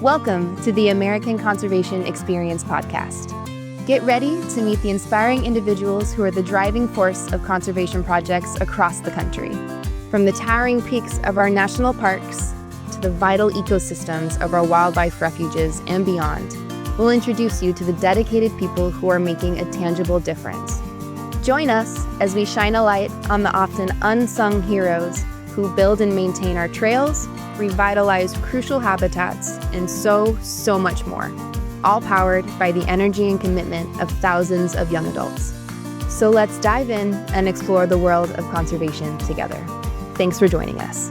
Welcome to the American Conservation Experience podcast. Get ready to meet the inspiring individuals who are the driving force of conservation projects across the country. From the towering peaks of our national parks to the vital ecosystems of our wildlife refuges and beyond, we'll introduce you to the dedicated people who are making a tangible difference. Join us as we shine a light on the often unsung heroes who build and maintain our trails, revitalize crucial habitats, and so much more, all powered by the energy and commitment of thousands of young adults. So let's dive in and explore the world of conservation together. Thanks for joining us.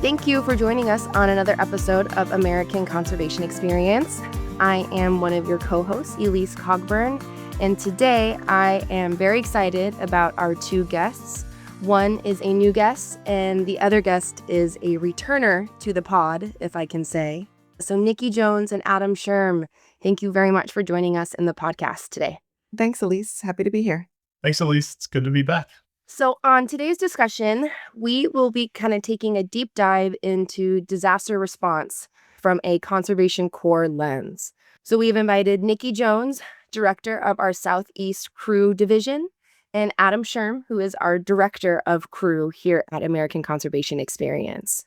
Thank you for joining us on another episode of American Conservation Experience. I am one of your co-hosts, Elyse Cogburn, and today I am very excited about our two guests. One is a new guest, and the other guest is a returner to the pod, if I can say. So Nikki Jones and Adam Sherm, thank you very much for joining us in the podcast today. Thanks, Elyse. Happy to be here. Thanks, Elyse. It's good to be back. So on today's discussion, we will be kind of taking a deep dive into disaster response from a Conservation Corps lens. So we've invited Nikki Jones, director of our Southeast Crew Division, and Adam Sherm, who is our director of crew here at American Conservation Experience.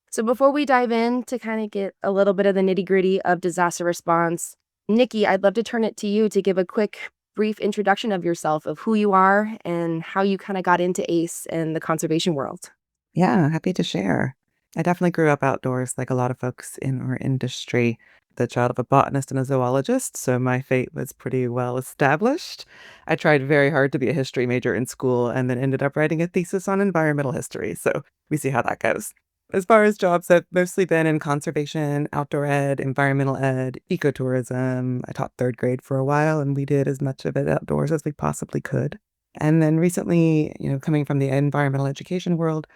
So before we dive in to kind of get a little bit of the nitty-gritty of disaster response, Nikki, I'd love to turn it to you to give a quick, brief introduction of yourself, of who you are and how you kind of got into ACE and the conservation world. Yeah, happy to share. I definitely grew up outdoors like a lot of folks in our industry. The child of a botanist and a zoologist, so my fate was pretty well established. I tried very hard to be a history major in school and then ended up writing a thesis on environmental history, so we see how that goes. As far as jobs, I've mostly been in conservation, outdoor ed, environmental ed, ecotourism. I taught third grade for a while, and we did as much of it outdoors as we possibly could. And then recently, coming from the environmental education world,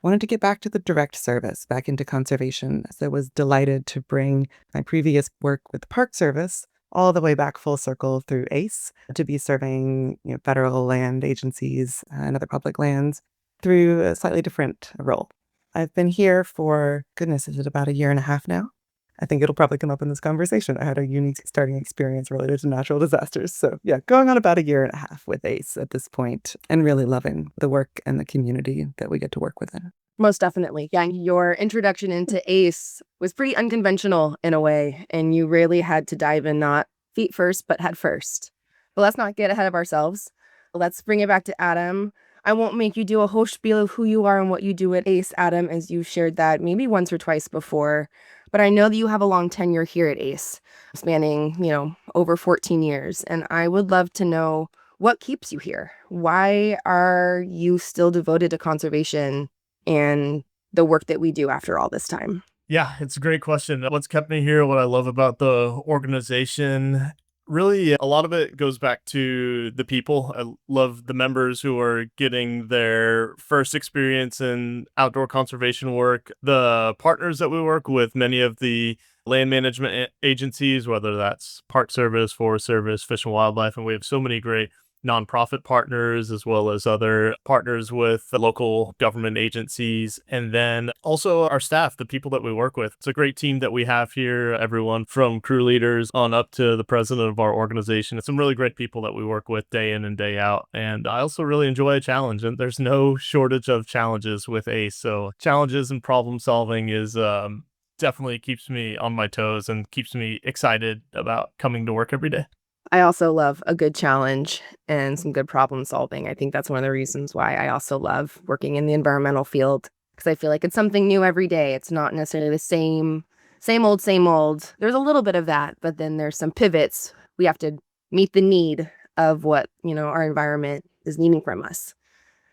wanted to get back to the direct service, back into conservation. So I was delighted to bring my previous work with the Park Service all the way back full circle through ACE to be serving federal land agencies and other public lands through a slightly different role. I've been here for, goodness, is it about a year and a half now? I think it'll probably come up in this conversation. I had a unique starting experience related to natural disasters. So yeah, going on about a year and a half with ACE at this point and really loving the work and the community that we get to work within. Most definitely. Yeah, your introduction into ACE was pretty unconventional in a way, and you really had to dive in not feet first, but head first. But let's not get ahead of ourselves. Let's bring it back to Adam. I won't make you do a whole spiel of who you are and what you do at ACE, Adam, as you shared that maybe once or twice before. But I know that you have a long tenure here at ACE, spanning, over 14 years. And I would love to know what keeps you here. Why are you still devoted to conservation and the work that we do after all this time? Yeah, it's a great question. What's kept me here, what I love about the organization, really, a lot of it goes back to the people. I love the members who are getting their first experience in outdoor conservation work, the partners that we work with, many of the land management agencies, whether that's Park Service, Forest Service, Fish and Wildlife, and we have so many great nonprofit partners, as well as other partners with the local government agencies, and then also our staff, the people that we work with. It's a great team that we have here, everyone from crew leaders on up to the president of our organization. It's some really great people that we work with day in and day out. And I also really enjoy a challenge, and there's no shortage of challenges with ACE. So challenges and problem solving is definitely keeps me on my toes and keeps me excited about coming to work every day. I also love a good challenge and some good problem solving. I think that's one of the reasons why I also love working in the environmental field, because I feel like it's something new every day. It's not necessarily the same old. There's a little bit of that, but then there's some pivots. We have to meet the need of what, our environment is needing from us.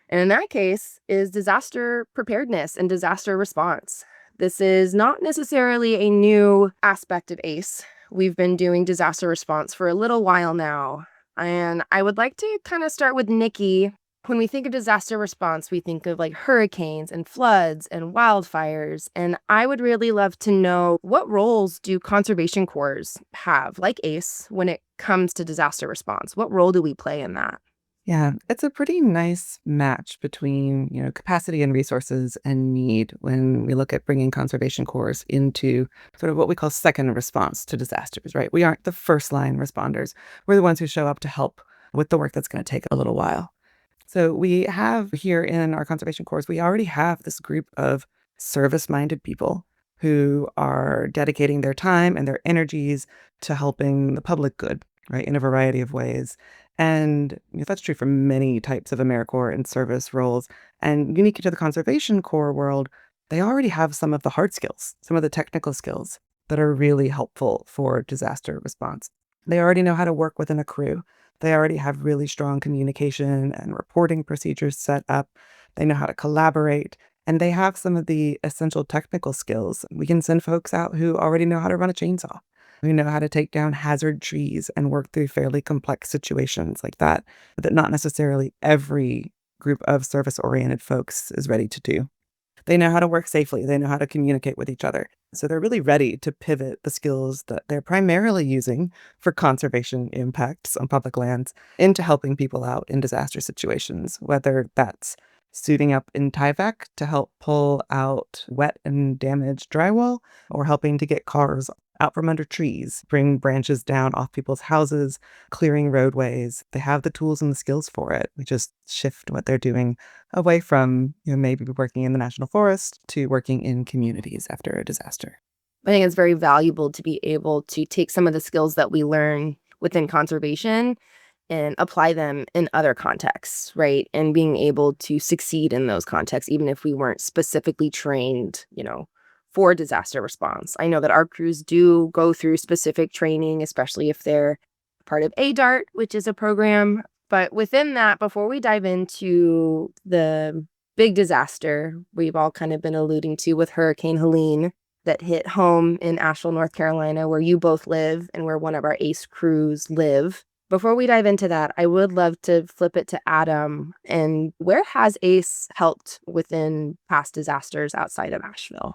And in that case is disaster preparedness and disaster response. This is not necessarily a new aspect of ACE. We've been doing disaster response for a little while now. And I would like to kind of start with Nikki. When we think of disaster response, we think of like hurricanes and floods and wildfires. And I would really love to know, what roles do conservation corps have, like ACE, when it comes to disaster response? What role do we play in that? Yeah, it's a pretty nice match between, capacity and resources and need when we look at bringing conservation corps into sort of what we call second response to disasters, right? We aren't the first line responders. We're the ones who show up to help with the work that's going to take a little while. So we have here in our conservation corps, we already have this group of service-minded people who are dedicating their time and their energies to helping the public good, right, in a variety of ways. And that's true for many types of AmeriCorps and service roles. And unique to the conservation corps world, they already have some of the hard skills, some of the technical skills that are really helpful for disaster response. They already know how to work within a crew. They already have really strong communication and reporting procedures set up. They know how to collaborate, and they have some of the essential technical skills. We can send folks out who already know how to run a chainsaw, who know how to take down hazard trees and work through fairly complex situations like that, that not necessarily every group of service-oriented folks is ready to do. They know how to work safely. They know how to communicate with each other. So they're really ready to pivot the skills that they're primarily using for conservation impacts on public lands into helping people out in disaster situations, whether that's suiting up in Tyvek to help pull out wet and damaged drywall, or helping to get cars out from under trees, bring branches down off people's houses, clearing roadways. They have the tools and the skills for it. We just shift what they're doing away from, maybe working in the national forest to working in communities after a disaster. I think it's very valuable to be able to take some of the skills that we learn within conservation and apply them in other contexts, right? And being able to succeed in those contexts, even if we weren't specifically trained, for disaster response. I know that our crews do go through specific training, especially if they're part of ADART, which is a program. But within that, before we dive into the big disaster we've all kind of been alluding to with Hurricane Helene that hit home in Asheville, North Carolina, where you both live and where one of our ACE crews live. Before we dive into that, I would love to flip it to Adam. And where has ACE helped within past disasters outside of Asheville?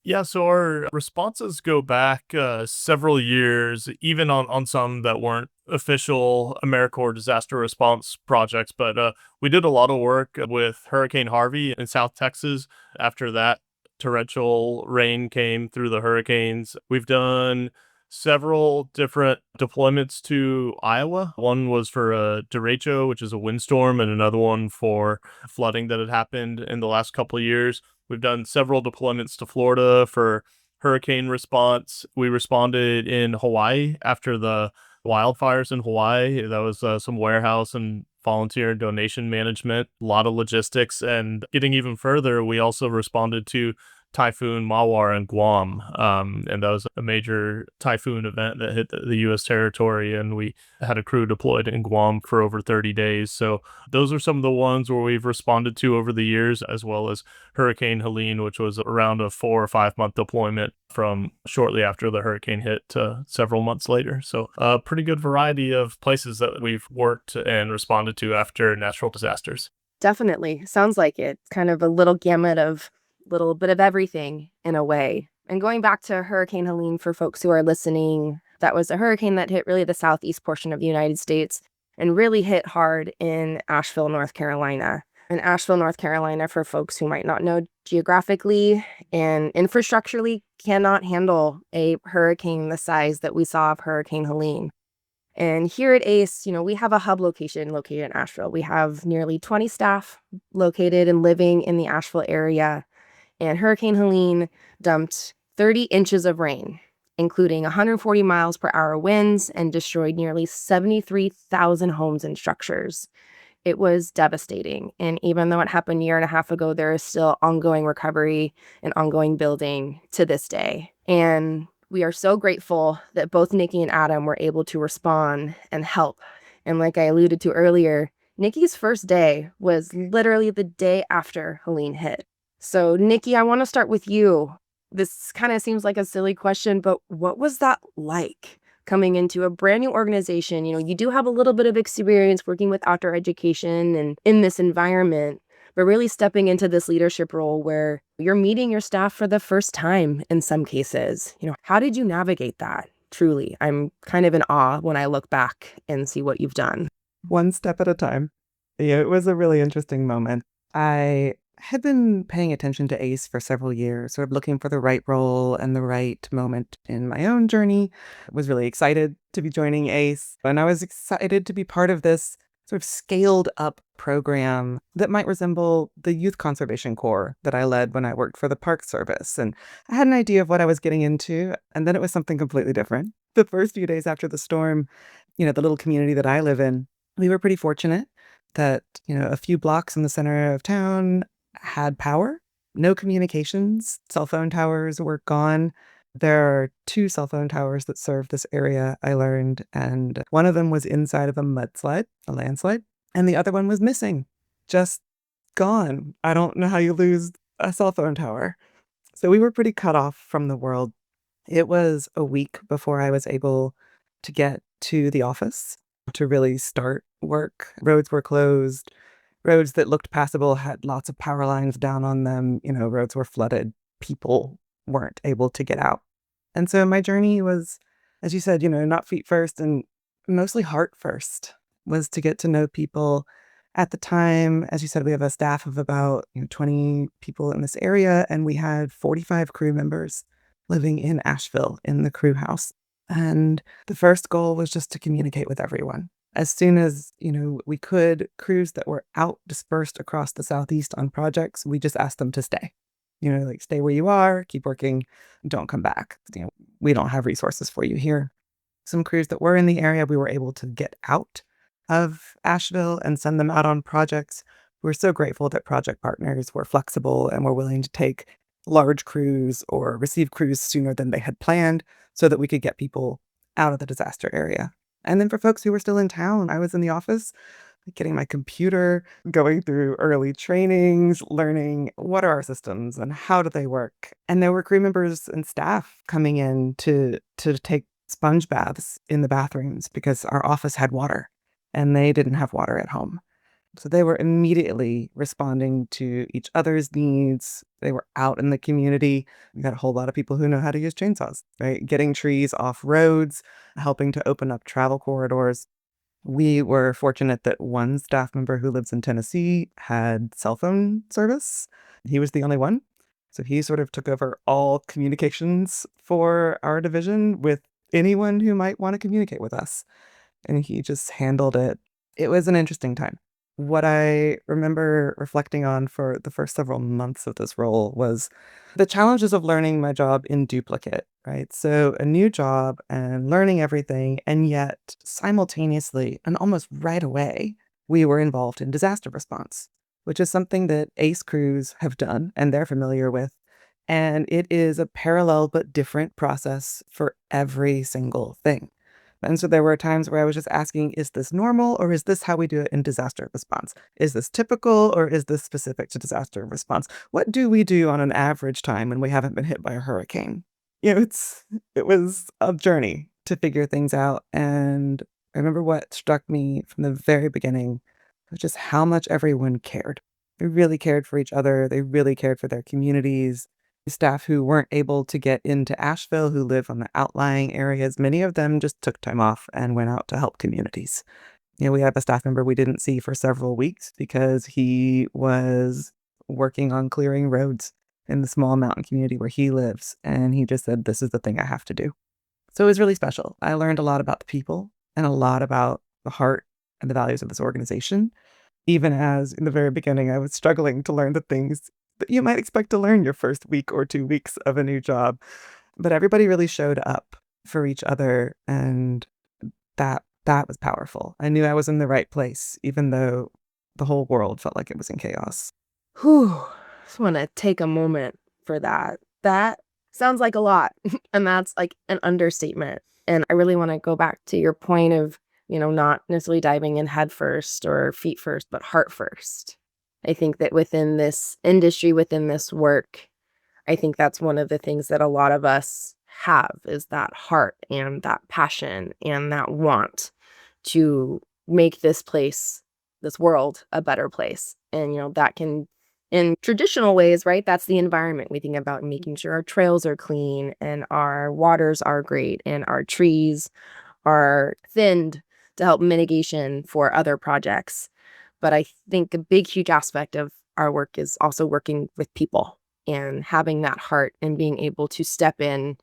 Yeah, so our responses go back several years, even on some that weren't official AmeriCorps disaster response projects. But we did a lot of work with Hurricane Harvey in South Texas. After that torrential rain came through the hurricanes, we've done several different deployments to Iowa. One was for a derecho, which is a windstorm, and another one for flooding that had happened in the last couple of years. We've done several deployments to Florida for hurricane response. We responded in Hawaii after the wildfires in Hawaii. That was some warehouse and volunteer donation management, a lot of logistics. And getting even further, we also responded to Typhoon Mawar in Guam. And that was a major typhoon event that hit the U.S. territory, and we had a crew deployed in Guam for over 30 days. So those are some of the ones where we've responded to over the years, as well as Hurricane Helene, which was around a 4 or 5 month deployment from shortly after the hurricane hit to several months later. So a pretty good variety of places that we've worked and responded to after natural disasters. Definitely. Sounds like it. Kind of a little gamut of little bit of everything in a way. And going back to Hurricane Helene for folks who are listening, that was a hurricane that hit really the southeast portion of the United States and really hit hard in Asheville, North Carolina. And Asheville, North Carolina, for folks who might not know geographically and infrastructurally, cannot handle a hurricane the size that we saw of Hurricane Helene. And here at ACE, we have a hub located in Asheville. We have nearly 20 staff located and living in the Asheville area. And Hurricane Helene dumped 30 inches of rain, including 140 miles per hour winds, and destroyed nearly 73,000 homes and structures. It was devastating. And even though it happened a year and a half ago, there is still ongoing recovery and ongoing building to this day. And we are so grateful that both Nikki and Adam were able to respond and help. And like I alluded to earlier, Nikki's first day was literally the day after Helene hit. So, Nikki, I want to start with you. This kind of seems like a silly question, but what was that like coming into a brand new organization? You do have a little bit of experience working with outdoor education and in this environment, but really stepping into this leadership role where you're meeting your staff for the first time in some cases. How did you navigate that? Truly, I'm kind of in awe when I look back and see what you've done. One step at a time. Yeah, it was a really interesting moment. I had been paying attention to ACE for several years, sort of looking for the right role and the right moment in my own journey. Was really excited to be joining ACE, and I was excited to be part of this sort of scaled up program that might resemble the Youth Conservation Corps that I led when I worked for the Park Service. And I had an idea of what I was getting into, and then it was something completely different. The first few days after the storm, the little community that I live in, we were pretty fortunate that, a few blocks in the center of town had power, no communications, cell phone towers were gone. There are two cell phone towers that serve this area, I learned, and one of them was inside of a landslide, and the other one was missing, just gone. I don't know how you lose a cell phone tower. So we were pretty cut off from the world. It was a week before I was able to get to the office to really start work. Roads were closed. Roads that looked passable had lots of power lines down on them. Roads were flooded. People weren't able to get out. And so my journey was, as you said, not feet first and mostly heart first, was to get to know people. At the time, as you said, we have a staff of about 20 people in this area, and we had 45 crew members living in Asheville in the crew house. And the first goal was just to communicate with everyone. As soon as, we could, crews that were out dispersed across the Southeast on projects, we just asked them to stay. Like, stay where you are, keep working, don't come back. We don't have resources for you here. Some crews that were in the area, we were able to get out of Asheville and send them out on projects. We're so grateful that project partners were flexible and were willing to take large crews or receive crews sooner than they had planned so that we could get people out of the disaster area. And then for folks who were still in town, I was in the office getting my computer, going through early trainings, learning what are our systems and how do they work. And there were crew members and staff coming in to take sponge baths in the bathrooms because our office had water and they didn't have water at home. So they were immediately responding to each other's needs. They were out in the community. We got a whole lot of people who know how to use chainsaws, right? Getting trees off roads, helping to open up travel corridors. We were fortunate that one staff member who lives in Tennessee had cell phone service. He was the only one. So he sort of took over all communications for our division with anyone who might want to communicate with us. And he just handled it. It was an interesting time. What I remember reflecting on for the first several months of this role was the challenges of learning my job in duplicate, right? So a new job and learning everything, and yet simultaneously and almost right away, we were involved in disaster response, which is something that ACE crews have done and they're familiar with. And it is a parallel but different process for every single thing. And so there were times where I was just asking, is this normal or is this how we do it in disaster response? Is this typical or is this specific to disaster response? What do we do on an average time when we haven't been hit by a hurricane? It was a journey to figure things out. And I remember what struck me from the very beginning was just how much everyone cared. They really cared for each other. They really cared for their communities. Staff who weren't able to get into Asheville, who live on the outlying areas, many of them just took time off and went out to help communities. We have a staff member we didn't see for several weeks because he was working on clearing roads in the small mountain community where he lives. And he just said, this is the thing I have to do. So it was really special. I learned a lot about the people and a lot about the heart and the values of this organization, even as in the very beginning, I was struggling to learn the things that you might expect to learn your first week or 2 weeks of a new job. But everybody really showed up for each other, and that was powerful. I knew I was in the right place, even though the whole world felt like it was in chaos. Whew. Just want to take a moment for that. That sounds like a lot. And that's like an understatement. And I really want to go back to your point of, not necessarily diving in head first or feet first, but heart first. I think that within this industry, within this work, I think that's one of the things that a lot of us have is that heart and that passion and that want to make this place, this world, a better place. And, that can, in traditional ways, right? That's the environment. We think about making sure our trails are clean and our waters are great and our trees are thinned to help mitigation for other projects. But I think a big, huge aspect of our work is also working with people and having that heart and being able to step in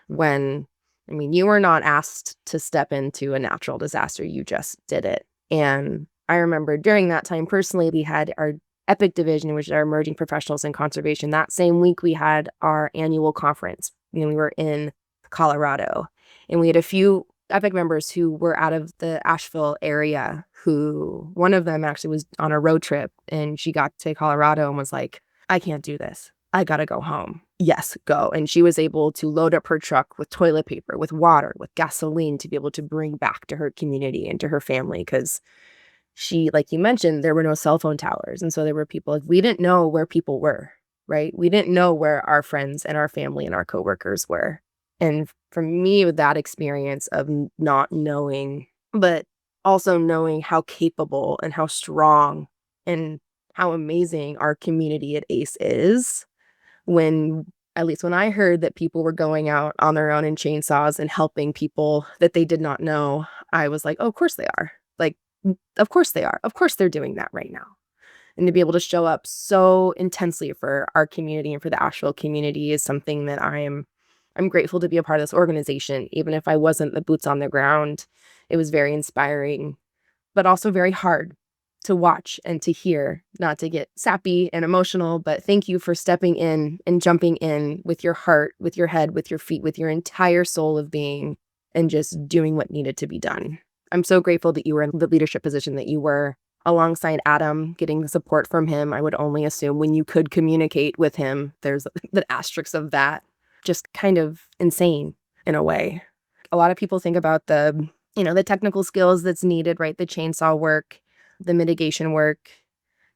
when, I mean, you were not asked to step into a natural disaster, you just did it. And I remember during that time personally, we had our EPIC division, which is our emerging professionals in conservation. That same week, we had our annual conference. We were in Colorado, and we had a few EPIC members who were out of the Asheville area, who one of them actually was on a road trip, and she got to Colorado and was like, I can't do this. I gotta go home. Yes, go. And she was able to load up her truck with toilet paper, with water, with gasoline to be able to bring back to her community and to her family, because she, like you mentioned, there were no cell phone towers. And so there were people, we didn't know where people were, right? We didn't know where our friends and our family and our coworkers were. And for me, with that experience of not knowing, but also knowing how capable and how strong and how amazing our community at ACE is, when, at least when I heard that people were going out on their own in chainsaws and helping people that they did not know, I was like, oh, of course they are. Like, of course they are. Of course they're doing that right now. And to be able to show up so intensely for our community and for the Asheville community is something that I'm grateful to be a part of this organization. Even if I wasn't the boots on the ground, it was very inspiring, but also very hard to watch and to hear, not to get sappy and emotional, but thank you for stepping in and jumping in with your heart, with your head, with your feet, with your entire soul of being, and just doing what needed to be done. I'm so grateful that you were in the leadership position that you were, alongside Adam, getting the support from him. I would only assume when you could communicate with him, there's the asterisks of that. Just kind of insane in a way. A lot of people think about the technical skills that's needed, right? The chainsaw work, the mitigation work.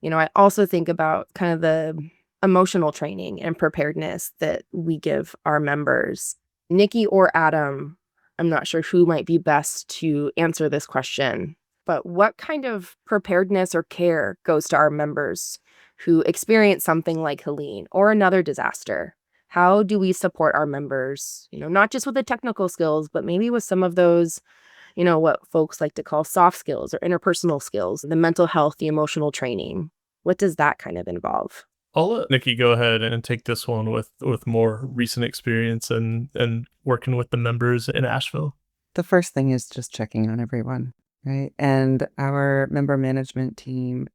I also think about kind of the emotional training and preparedness that we give our members. Nikki or Adam, I'm not sure who might be best to answer this question, but what kind of preparedness or care goes to our members who experience something like Helene or another disaster? How do we support our members, not just with the technical skills, but maybe with some of those, what folks like to call soft skills or interpersonal skills, the mental health, the emotional training? What does that kind of involve? I'll let Nikki go ahead and take this one with more recent experience and working with the members in Asheville. The first thing is just checking on everyone, right? And our member management team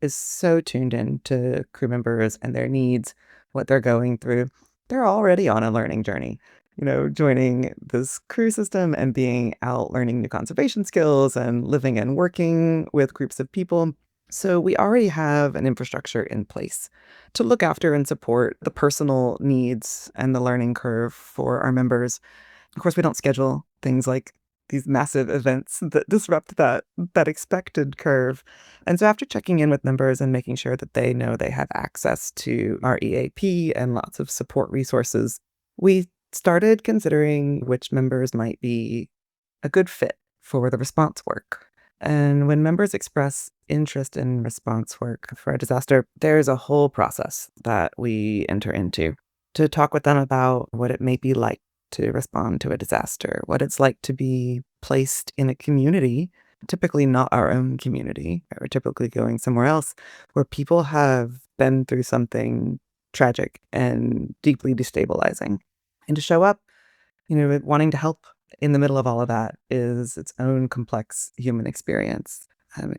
is so tuned in to crew members and their needs, what they're going through. They're already on a learning journey, joining this crew system and being out learning new conservation skills and living and working with groups of people. So we already have an infrastructure in place to look after and support the personal needs and the learning curve for our members. Of course, we don't schedule things like these massive events that disrupt that expected curve. And so after checking in with members and making sure that they know they have access to our EAP and lots of support resources, we started considering which members might be a good fit for the response work. And when members express interest in response work for a disaster, there's a whole process that we enter into to talk with them about what it may be like to respond to a disaster, what it's like to be placed in a community, typically not our own community, or typically going somewhere else, where people have been through something tragic and deeply destabilizing. And to show up, wanting to help in the middle of all of that is its own complex human experience.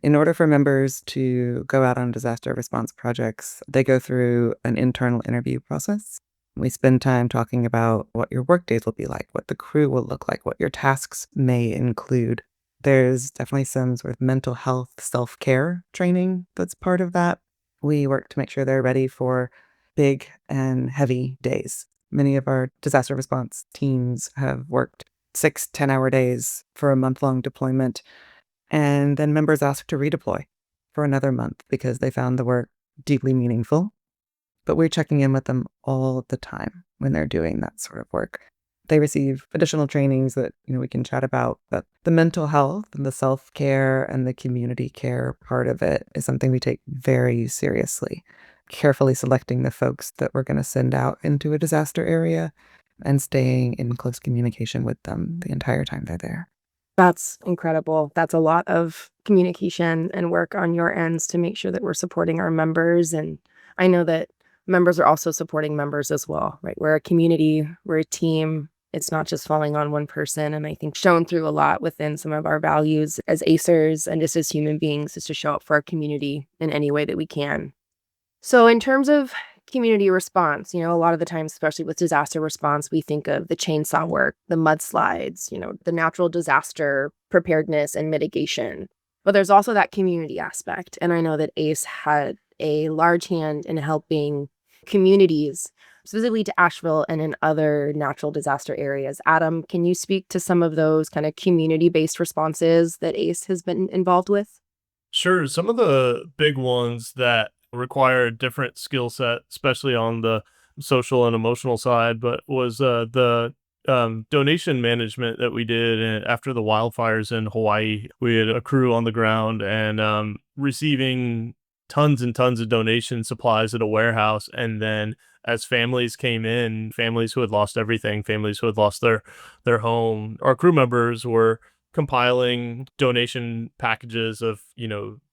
In order for members to go out on disaster response projects, they go through an internal interview process. We spend time talking about what your work days will be like, what the crew will look like, what your tasks may include. There's definitely some sort of mental health self-care training that's part of that. We work to make sure they're ready for big and heavy days. Many of our disaster response teams have worked 6-10-hour days for a month-long deployment, and then members ask to redeploy for another month because they found the work deeply meaningful. But we're checking in with them all the time when they're doing that sort of work. They receive additional trainings that we can chat about, but the mental health and the self-care and the community care part of it is something we take very seriously, carefully selecting the folks that we're going to send out into a disaster area and staying in close communication with them the entire time they're there. That's incredible. That's a lot of communication and work on your ends to make sure that we're supporting our members. And I know that members are also supporting members as well, right? We're a community, we're a team. It's not just falling on one person. And I think shown through a lot within some of our values as ACERs and just as human beings is to show up for our community in any way that we can. So, in terms of community response, a lot of the times, especially with disaster response, we think of the chainsaw work, the mudslides, the natural disaster preparedness and mitigation. But there's also that community aspect. And I know that ACE had a large hand in helping communities, specifically to Asheville and in other natural disaster areas. Adam, can you speak to some of those kind of community based responses that ACE has been involved with? Sure. Some of the big ones that require a different skill set, especially on the social and emotional side, but was the donation management that we did after the wildfires in Hawaii. We had a crew on the ground and receiving tons and tons of donation supplies at a warehouse. And then as families came in, families who had lost everything, families who had lost their home, our crew members were compiling donation packages of,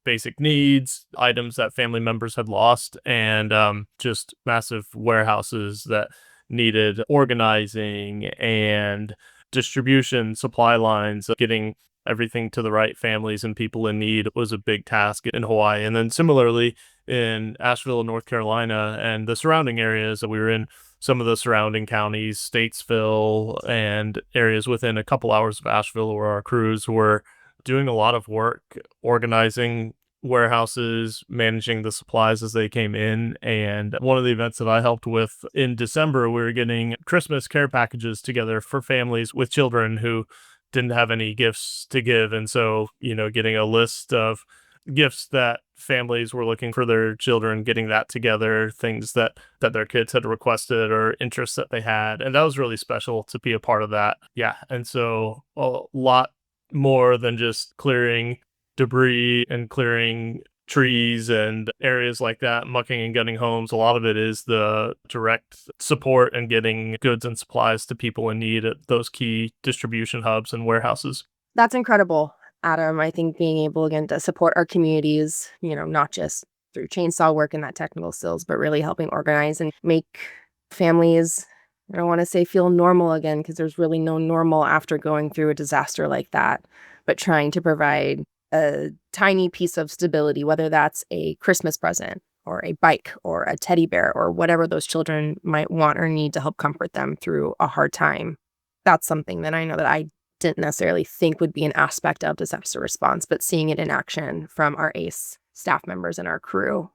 basic needs, items that family members had lost, and just massive warehouses that needed organizing and distribution, supply lines, getting everything to the right families and people in need was a big task in Hawaii. And then similarly in Asheville, North Carolina, and the surrounding areas that we were in, some of the surrounding counties, Statesville, and areas within a couple hours of Asheville, where our crews were doing a lot of work organizing warehouses, managing the supplies as they came in. And one of the events that I helped with in December, we were getting Christmas care packages together for families with children who didn't have any gifts to give. And so, getting a list of gifts that families were looking for their children, getting that together, things that their kids had requested or interests that they had. And that was really special to be a part of that. Yeah. And so a lot more than just clearing debris and clearing trees and areas like that, mucking and gutting homes. A lot of it is the direct support and getting goods and supplies to people in need at those key distribution hubs and warehouses. That's incredible, Adam. I think being able, again, to support our communities, not just through chainsaw work and that technical skills, but really helping organize and make families, I don't want to say feel normal again, because there's really no normal after going through a disaster like that, but trying to provide a tiny piece of stability, whether that's a Christmas present or a bike or a teddy bear or whatever those children might want or need to help comfort them through a hard time. That's something that I know that I didn't necessarily think would be an aspect of disaster response, but seeing it in action from our ACE staff members and our crew.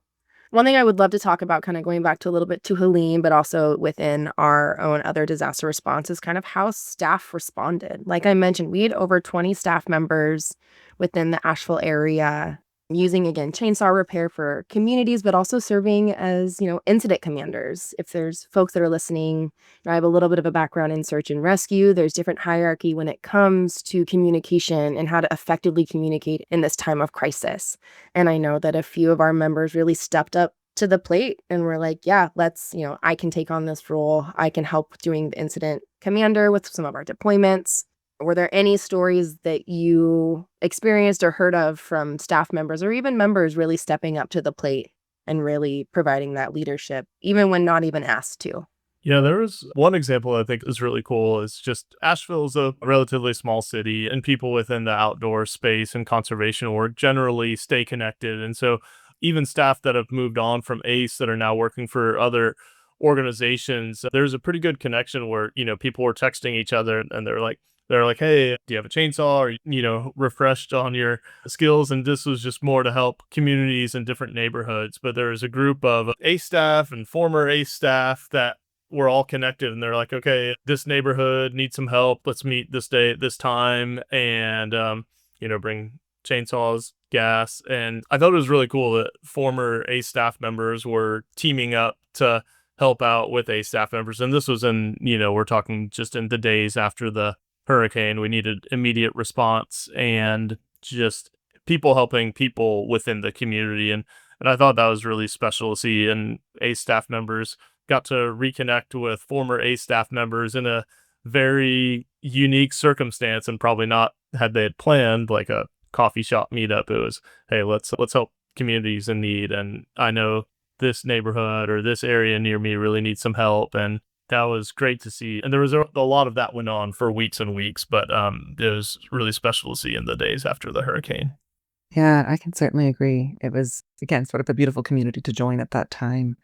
One thing I would love to talk about, kind of going back to a little bit to Helene, but also within our own other disaster response, is kind of how staff responded. Like I mentioned, we had over 20 staff members within the Asheville area using, again, chainsaw repair for communities, but also serving as, incident commanders. If there's folks that are listening, I have a little bit of a background in search and rescue. There's different hierarchy when it comes to communication and how to effectively communicate in this time of crisis. And I know that a few of our members really stepped up to the plate and were like, yeah, let's, I can take on this role. I can help doing the incident commander with some of our deployments. Were there any stories that you experienced or heard of from staff members or even members really stepping up to the plate and really providing that leadership, even when not even asked to? Yeah, there was one example I think is really cool. It's just Asheville is a relatively small city, and people within the outdoor space and conservation work generally stay connected. And so even staff that have moved on from ACE that are now working for other organizations, there's a pretty good connection where, people were texting each other and they're like, hey, do you have a chainsaw? Or, refreshed on your skills. And this was just more to help communities in different neighborhoods. But there was a group of ACE staff and former ACE staff that were all connected. And they're like, okay, this neighborhood needs some help. Let's meet this day at this time and, bring chainsaws, gas. And I thought it was really cool that former ACE staff members were teaming up to help out with ACE staff members. And this was in, we're talking just in the days after the hurricane. We needed immediate response and just people helping people within the community. And I thought that was really special to see. And ACE staff members got to reconnect with former ACE staff members in a very unique circumstance and probably not they had planned like a coffee shop meetup, it was, hey, let's help communities in need. And I know this neighborhood or this area near me really needs some help. And that was great to see. And there was a lot of that went on for weeks and weeks, but it was really special to see in the days after the hurricane. Yeah, I can certainly agree. It was, again, sort of a beautiful community to join at that time.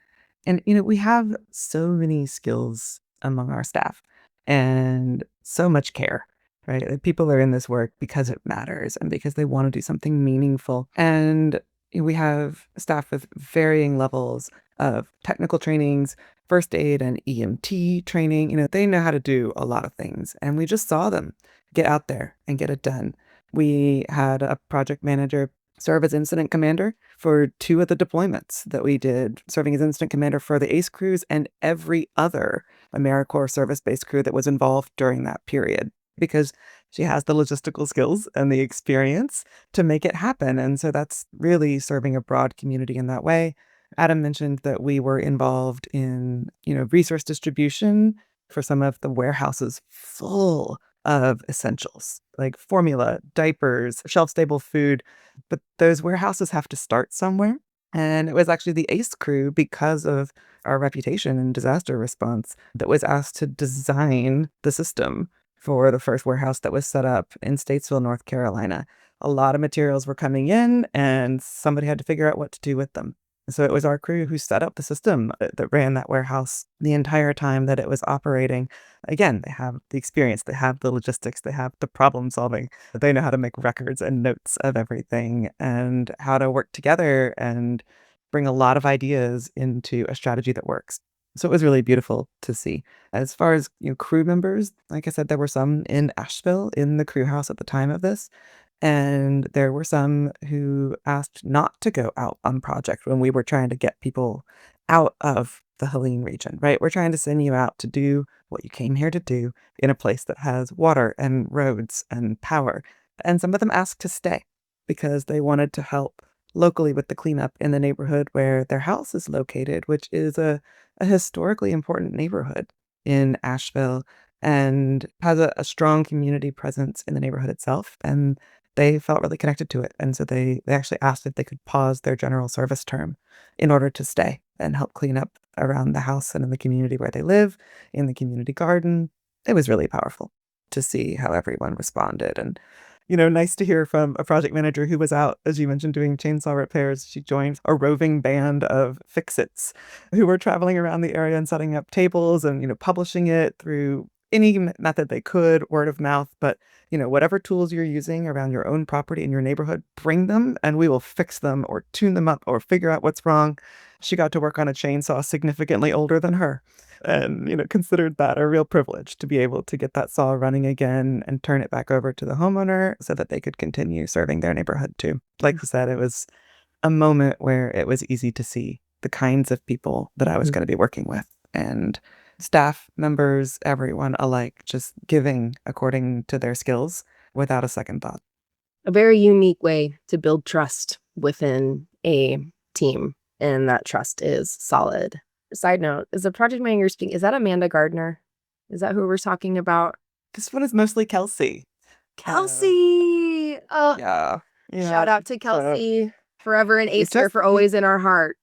And, we have so many skills among our staff and so much care, right? Like, people are in this work because it matters and because they want to do something meaningful. And we have staff with varying levels of technical trainings, first aid and EMT training. They know how to do a lot of things. And we just saw them get out there and get it done. We had a project manager serve as incident commander for 2 of the deployments that we did, serving as incident commander for the ACE crews and every other AmeriCorps service-based crew that was involved during that period, because she has the logistical skills and the experience to make it happen. And so that's really serving a broad community in that way. Adam mentioned that we were involved in, resource distribution for some of the warehouses full of essentials like formula, diapers, shelf-stable food. But those warehouses have to start somewhere. And it was actually the ACE crew, because of our reputation in disaster response, that was asked to design the system for the first warehouse that was set up in Statesville, North Carolina. A lot of materials were coming in, and somebody had to figure out what to do with them. So it was our crew who set up the system that ran that warehouse the entire time that it was operating. Again, they have the experience, they have the logistics, they have the problem solving. They know how to make records and notes of everything and how to work together and bring a lot of ideas into a strategy that works. So it was really beautiful to see. As far as, crew members, like I said, there were some in Asheville in the crew house at the time of this. And there were some who asked not to go out on project when we were trying to get people out of the Helene region, right? We're trying to send you out to do what you came here to do in a place that has water and roads and power. And some of them asked to stay because they wanted to help locally with the cleanup in the neighborhood where their house is located, which is a historically important neighborhood in Asheville and has a strong community presence in the neighborhood itself. And they felt really connected to it. And so they actually asked if they could pause their general service term in order to stay and help clean up around the house and in the community where they live, in the community garden. It was really powerful to see how everyone responded. And, nice to hear from a project manager who was out, as you mentioned, doing chainsaw repairs. She joined a roving band of fix-its who were traveling around the area and setting up tables and, publishing it through any method they could, word of mouth. But whatever tools you're using around your own property in your neighborhood, bring them and we will fix them or tune them up or figure out what's wrong. She got to work on a chainsaw significantly older than her and, considered that a real privilege to be able to get that saw running again and turn it back over to the homeowner so that they could continue serving their neighborhood too. Like you said, it was a moment where it was easy to see the kinds of people that I was going to be working with, and staff members, everyone alike, just giving according to their skills without a second thought. A very unique way to build trust within a team, and that trust is solid. Side note, is the project manager speaking? Is that Amanda Gardner? Is that who we're talking about? This one is mostly Kelsey. Kelsey! Oh, Yeah. shout out to Kelsey. Forever an It's Acer, just- for always in our heart.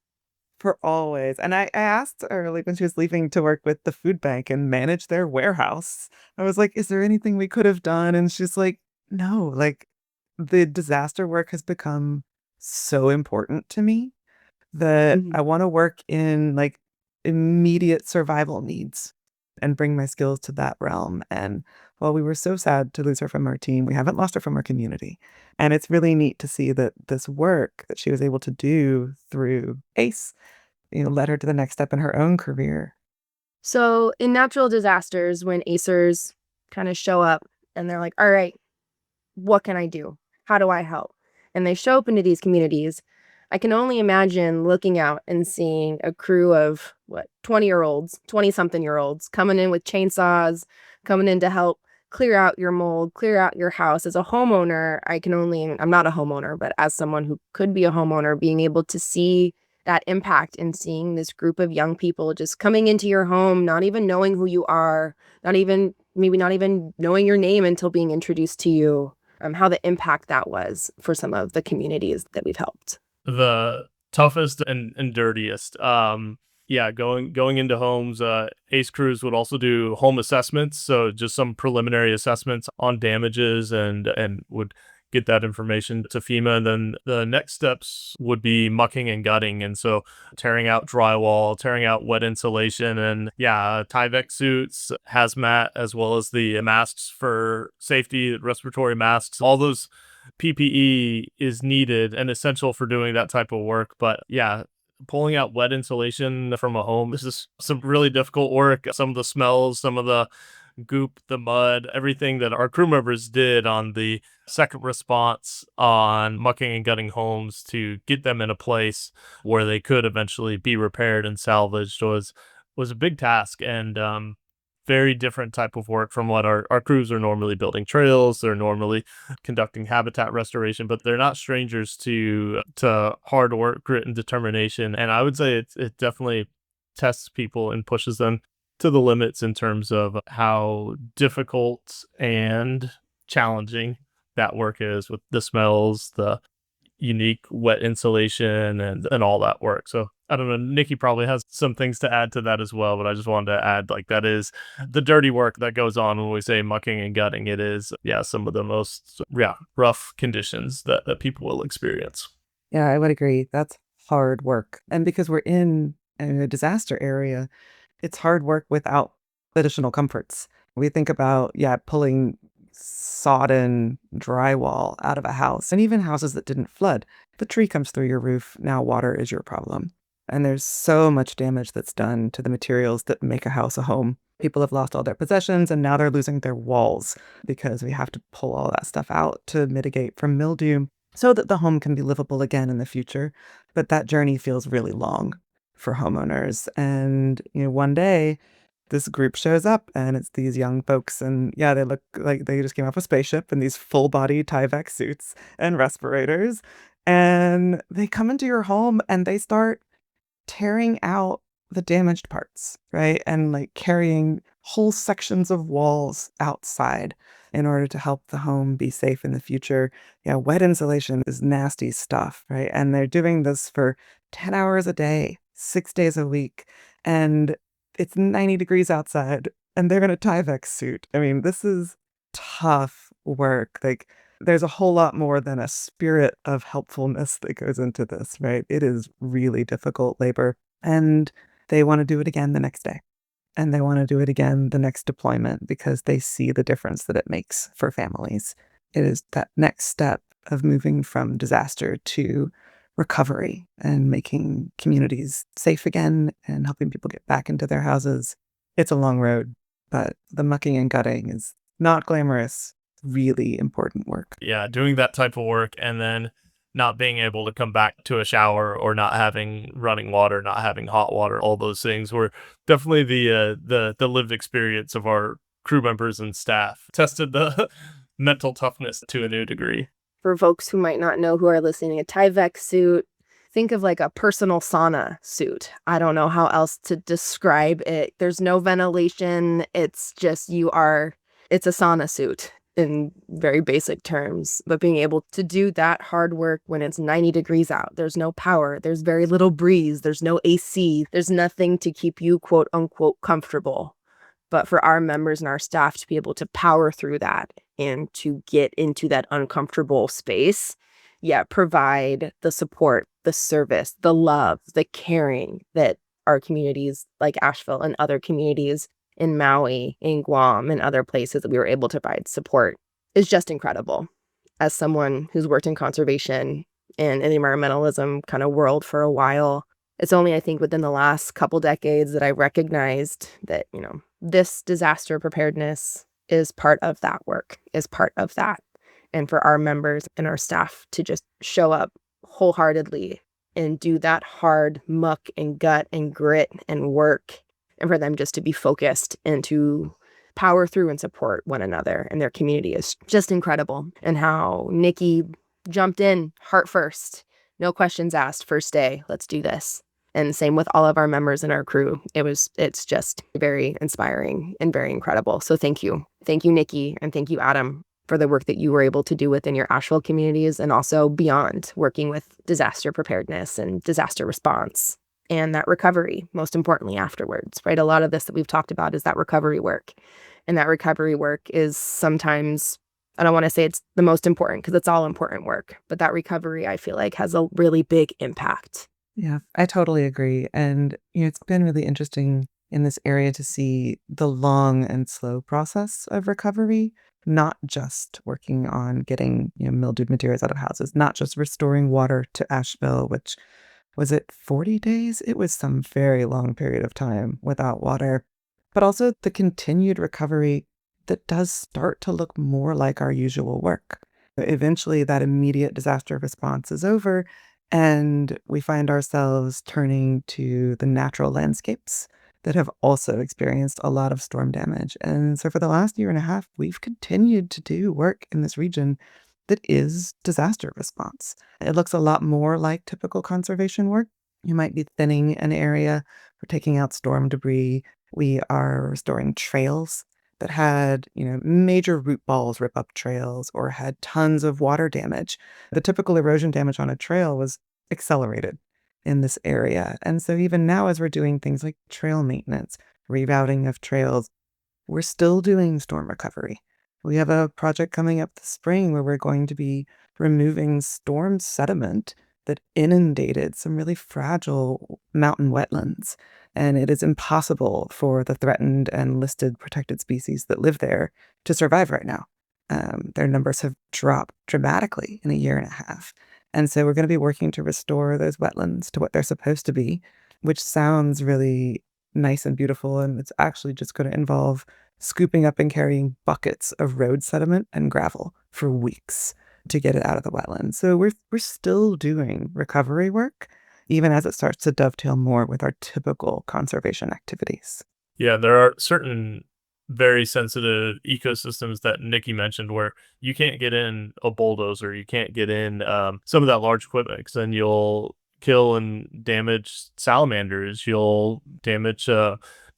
For always. And I asked her, like, when she was leaving to work with the food bank and manage their warehouse, I was like, is there anything we could have done? And she's like, no, like, the disaster work has become so important to me that I want to work in like immediate survival needs and bring my skills to that realm. And while we were so sad to lose her from our team, we haven't lost her from our community. And it's really neat to see that this work that she was able to do through ACE, led her to the next step in her own career. So in natural disasters, when ACERs kind of show up and they're like, all right, what can I do? How do I help? And they show up into these communities. I can only imagine looking out and seeing a crew of 20-year-olds, 20-something-year-olds coming in with chainsaws, coming in to help clear out your mold, clear out your house. As a homeowner, I'm not a homeowner, but as someone who could be a homeowner, being able to see that impact and seeing this group of young people just coming into your home, not even knowing who you are, maybe not even knowing your name until being introduced to you. how the impact that was for some of the communities that we've helped. The toughest and dirtiest. Yeah, going into homes. ACE crews would also do home assessments, so just some preliminary assessments on damages, and would get that information to FEMA. And then the next steps would be mucking and gutting, and so tearing out drywall, tearing out wet insulation, and Tyvek suits, hazmat, as well as the masks for safety, respiratory masks, all those PPE is needed and essential for doing that type of work. But pulling out wet insulation from a home, this is some really difficult work. Some of the smells, some of the goop, the mud, everything that our crew members did on the second response on mucking and gutting homes to get them in a place where they could eventually be repaired and salvaged was a big task, and very different type of work from what our crews are normally building trails. They're normally conducting habitat restoration, but they're not strangers to hard work, grit, and determination. And I would say it definitely tests people and pushes them to the limits in terms of how difficult and challenging that work is, with the smells, the unique wet insulation, and all that work. So I don't know, Nikki probably has some things to add to that as well, but I just wanted to add, like, that is the dirty work that goes on when we say mucking and gutting. It is, some of the most rough conditions that people will experience. Yeah, I would agree. That's hard work. And because we're in a disaster area, it's hard work without additional comforts. We think about, pulling sodden drywall out of a house, and even houses that didn't flood. If a tree comes through your roof, now water is your problem. And there's so much damage that's done to the materials that make a house a home. People have lost all their possessions, and now they're losing their walls because we have to pull all that stuff out to mitigate from mildew so that the home can be livable again in the future. But that journey feels really long for homeowners. And, one day this group shows up, and it's these young folks, and they look like they just came off a spaceship in these full-body Tyvek suits and respirators. And they come into your home and they start tearing out the damaged parts, right? And like carrying whole sections of walls outside in order to help the home be safe in the future. Wet insulation is nasty stuff, right? And they're doing this for 10 hours a day, 6 days a week. And it's 90 degrees outside, and they're in a Tyvek suit. I mean, this is tough work. Like, there's a whole lot more than a spirit of helpfulness that goes into this, right? It is really difficult labor, and they want to do it again the next day, and they want to do it again the next deployment because they see the difference that it makes for families. It is that next step of moving from disaster to recovery and making communities safe again and helping people get back into their houses. It's a long road, but the mucking and gutting is not glamorous, really important work. Yeah, doing that type of work and then not being able to come back to a shower, or not having running water, not having hot water, all those things were definitely the lived experience of our crew members and staff. Tested the mental toughness to a new degree. For folks who might not know, who are listening, a Tyvek suit, think of like a personal sauna suit. I don't know how else to describe it. There's no ventilation. It's just it's a sauna suit in very basic terms. But being able to do that hard work when it's 90 degrees out, there's no power, there's very little breeze, there's no AC, there's nothing to keep you quote unquote comfortable. But for our members and our staff to be able to power through that and to get into that uncomfortable space, provide the support, the service, the love, the caring that our communities like Asheville and other communities in Maui, in Guam, and other places that we were able to provide support is just incredible. As someone who's worked in conservation and in the environmentalism kind of world for a while, it's only, I think, within the last couple decades that I recognized that, this disaster preparedness is part of that work, is part of that. And for our members and our staff to just show up wholeheartedly and do that hard muck and gut and grit and work, and for them just to be focused and to power through and support one another and their community is just incredible. And how Nikki jumped in heart first, no questions asked, first day, let's do this. And same with all of our members and our crew. It's just very inspiring and very incredible. So thank you. Thank you, Nikki, and thank you, Adam. for the work that you were able to do within your Asheville communities and also beyond, working with disaster preparedness and disaster response and that recovery, most importantly, afterwards, right? A lot of this that we've talked about is that recovery work. And that recovery work is sometimes, I don't want to say it's the most important because it's all important work, but that recovery, I feel like, has a really big impact. Yeah, I totally agree. And, it's been really interesting in this area to see the long and slow process of recovery, not just working on getting, mildewed materials out of houses, not just restoring water to Asheville, which was it 40 days? It was some very long period of time without water, but also the continued recovery that does start to look more like our usual work. Eventually, that immediate disaster response is over, and we find ourselves turning to the natural landscapes that have also experienced a lot of storm damage. And so, for the last year and a half, we've continued to do work in this region that is disaster response. It looks a lot more like typical conservation work. You might be thinning an area or taking out storm debris. We are restoring trails that had, major root balls rip up trails or had tons of water damage. The typical erosion damage on a trail was accelerated in this area. And so even now, as we're doing things like trail maintenance, rerouting of trails, we're still doing storm recovery. We have a project coming up this spring where we're going to be removing storm sediment that inundated some really fragile mountain wetlands. And it is impossible for the threatened and listed protected species that live there to survive right now. Their numbers have dropped dramatically in a year and a half. And so we're going to be working to restore those wetlands to what they're supposed to be, which sounds really nice and beautiful. And it's actually just going to involve scooping up and carrying buckets of road sediment and gravel for weeks to get it out of the wetlands. So we're still doing recovery work, even as it starts to dovetail more with our typical conservation activities. Yeah, there are certain very sensitive ecosystems that Nikki mentioned where you can't get in a bulldozer, you can't get in some of that large equipment, because then you'll kill and damage salamanders, you'll damage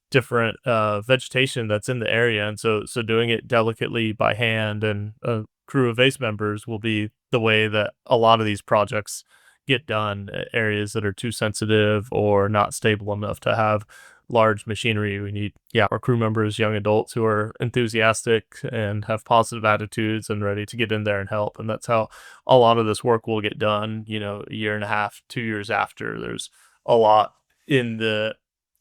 different vegetation that's in the area. And so doing it delicately by hand and a crew of ACE members will be the way that a lot of these projects get done at areas that are too sensitive or not stable enough to have large machinery. We need, our crew members, young adults who are enthusiastic and have positive attitudes and ready to get in there and help. And that's how a lot of this work will get done, a year and a half, 2 years after. There's a lot in the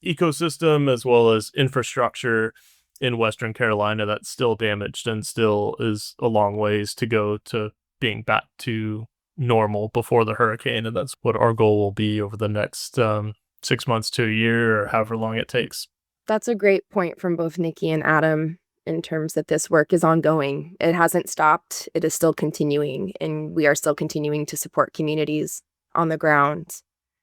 ecosystem as well as infrastructure in Western Carolina that's still damaged and still is a long ways to go to being back to normal before the hurricane. And that's what our goal will be over the next 6 months to a year or however long it takes. That's a great point from both Nikki and Adam in terms that this work is ongoing. It hasn't stopped. It is still continuing, and we are still continuing to support communities on the ground.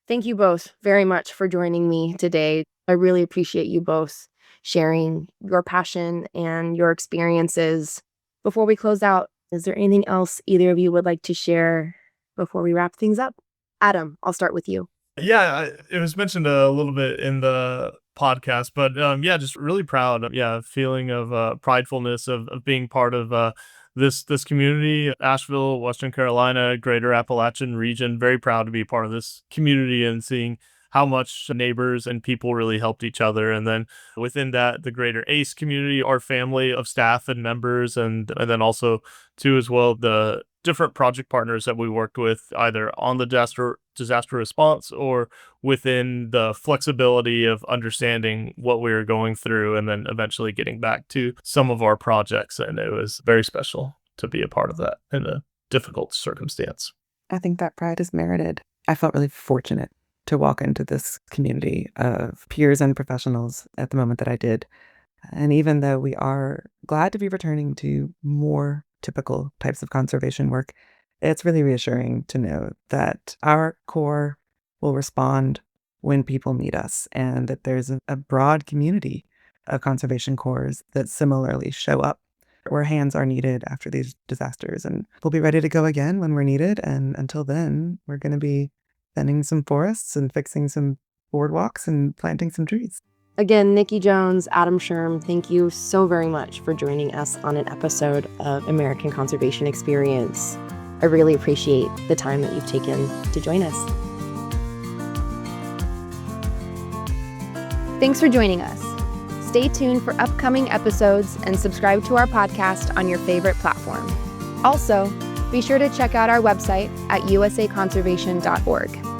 Thank you both very much for joining me today. I really appreciate you both sharing your passion and your experiences. Before we close out, is there anything else either of you would like to share before we wrap things up? Adam, I'll start with you. Yeah, it was mentioned a little bit in the podcast, but just really proud. Feeling of pridefulness of being part of this community, Asheville, Western Carolina, Greater Appalachian region. Very proud to be part of this community and seeing how much neighbors and people really helped each other. And then within that, the greater ACE community, our family of staff and members, and then also too as well the different project partners that we worked with either on the disaster response or within the flexibility of understanding what we were going through and then eventually getting back to some of our projects. And it was very special to be a part of that in a difficult circumstance. I think that pride is merited. I felt really fortunate to walk into this community of peers and professionals at the moment that I did. And even though we are glad to be returning to more typical types of conservation work, it's really reassuring to know that our Corps will respond when people meet us and that there's a broad community of conservation corps that similarly show up where hands are needed after these disasters. And we'll be ready to go again when we're needed. And until then, we're going to be tending some forests and fixing some boardwalks and planting some trees. Again, Nikki Jones, Adam Sherm, thank you so very much for joining us on an episode of American Conservation Experience. I really appreciate the time that you've taken to join us. Thanks for joining us. Stay tuned for upcoming episodes and subscribe to our podcast on your favorite platform. Also, be sure to check out our website at usaconservation.org.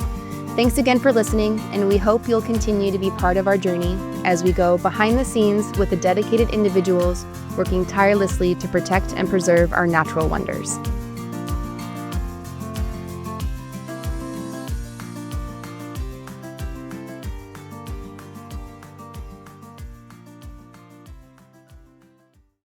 Thanks again for listening, and we hope you'll continue to be part of our journey as we go behind the scenes with the dedicated individuals working tirelessly to protect and preserve our natural wonders.